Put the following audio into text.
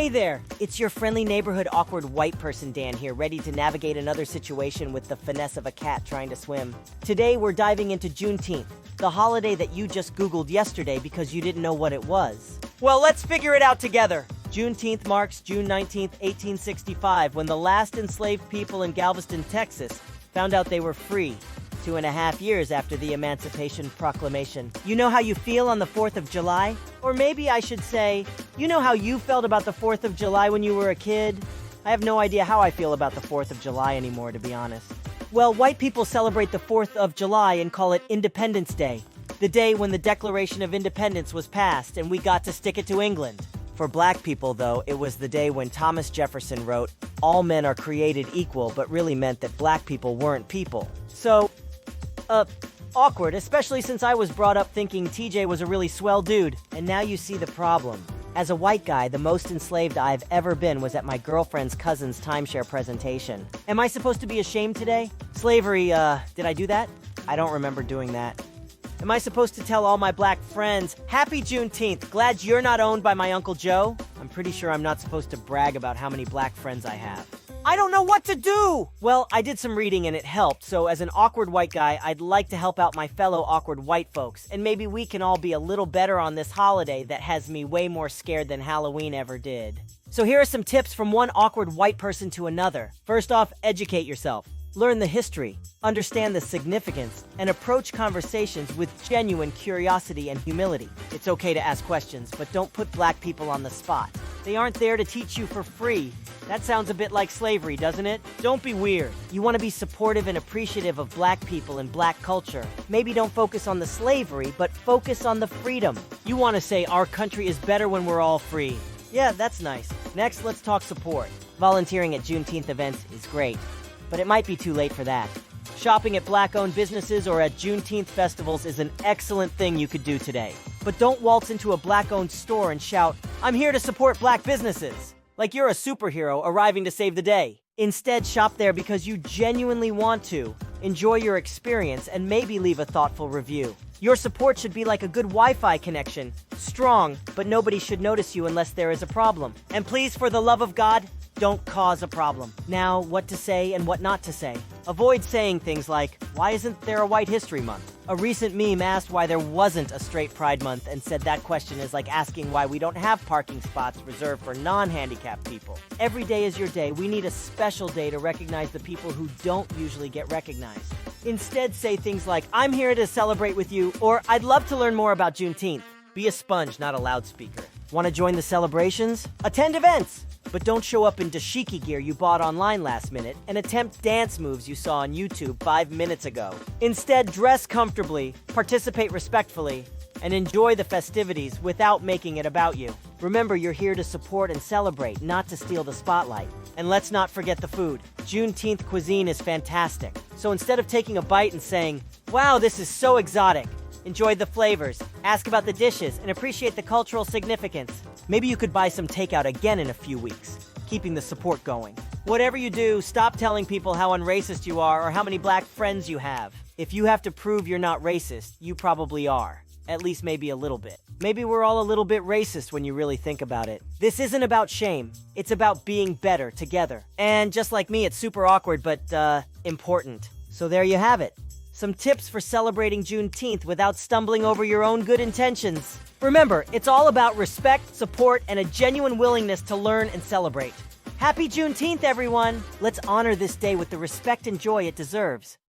Hey there, it's your friendly neighborhood awkward white person Dan here, ready to navigate another situation with the finesse of a cat trying to swim. Today we're diving into Juneteenth, the holiday that you just Googled yesterday because you didn't know what it was. Well, let's figure it out together. Juneteenth marks June 19th, 1865, when the last enslaved people in Galveston, Texas, found out they were free. 2.5 years after the Emancipation Proclamation. You know how you feel on the 4th of July? Or maybe I should say, you know how you felt about the 4th of July when you were a kid? I have no idea how I feel about the 4th of July anymore, to be honest. Well, white people celebrate the 4th of July and call it Independence Day, the day when the Declaration of Independence was passed and we got to stick it to England. For black people, though, it was the day when Thomas Jefferson wrote, "All men are created equal," but really meant that black people weren't people. So, awkward, especially since I was brought up thinking TJ was a really swell dude. And now you see the problem. As a white guy, the most enslaved I've ever been was at my girlfriend's cousin's timeshare presentation. Am I supposed to be ashamed today? Slavery, did I do that? I don't remember doing that. Am I supposed to tell all my black friends, "Happy Juneteenth, glad you're not owned by my Uncle Joe"? I'm pretty sure I'm not supposed to brag about how many black friends I have. I don't know what to do! Well, I did some reading and it helped, so as an awkward white guy, I'd like to help out my fellow awkward white folks, and maybe we can all be a little better on this holiday that has me way more scared than Halloween ever did. So here are some tips from one awkward white person to another. First off, educate yourself. Learn the history, understand the significance, and approach conversations with genuine curiosity and humility. It's okay to ask questions, but don't put black people on the spot. They aren't there to teach you for free. That sounds a bit like slavery, doesn't it? Don't be weird. You want to be supportive and appreciative of black people and black culture. Maybe don't focus on the slavery, but focus on the freedom. You want to say our country is better when we're all free. Yeah, that's nice. Next, let's talk support. Volunteering at Juneteenth events is great, but it might be too late for that. Shopping at black-owned businesses or at Juneteenth festivals is an excellent thing you could do today. But don't waltz into a black-owned store and shout, "I'm here to support black businesses," like you're a superhero arriving to save the day. Instead, shop there because you genuinely want to. Enjoy your experience and maybe leave a thoughtful review. Your support should be like a good Wi-Fi connection. Strong, but nobody should notice you unless there is a problem. And please, for the love of God, don't cause a problem. Now, what to say and what not to say. Avoid saying things like, "Why isn't there a White History Month?" A recent meme asked why there wasn't a straight Pride Month and said that question is like asking why we don't have parking spots reserved for non-handicapped people. Every day is your day. We need a special day to recognize the people who don't usually get recognized. Instead, say things like, "I'm here to celebrate with you," or "I'd love to learn more about Juneteenth." Be a sponge, not a loudspeaker. Want to join the celebrations? Attend events! But don't show up in dashiki gear you bought online last minute and attempt dance moves you saw on YouTube 5 minutes ago. Instead, dress comfortably, participate respectfully, and enjoy the festivities without making it about you. Remember, you're here to support and celebrate, not to steal the spotlight. And let's not forget the food. Juneteenth cuisine is fantastic. So instead of taking a bite and saying, "Wow, this is so exotic," enjoy the flavors, ask about the dishes, and appreciate the cultural significance. Maybe you could buy some takeout again in a few weeks, keeping the support going. Whatever you do, stop telling people how unracist you are or how many black friends you have. If you have to prove you're not racist, you probably are. At least maybe a little bit. Maybe we're all a little bit racist when you really think about it. This isn't about shame. It's about being better together. And just like me, it's super awkward, but, important. So there you have it. Some tips for celebrating Juneteenth without stumbling over your own good intentions. Remember, it's all about respect, support, and a genuine willingness to learn and celebrate. Happy Juneteenth, everyone! Let's honor this day with the respect and joy it deserves.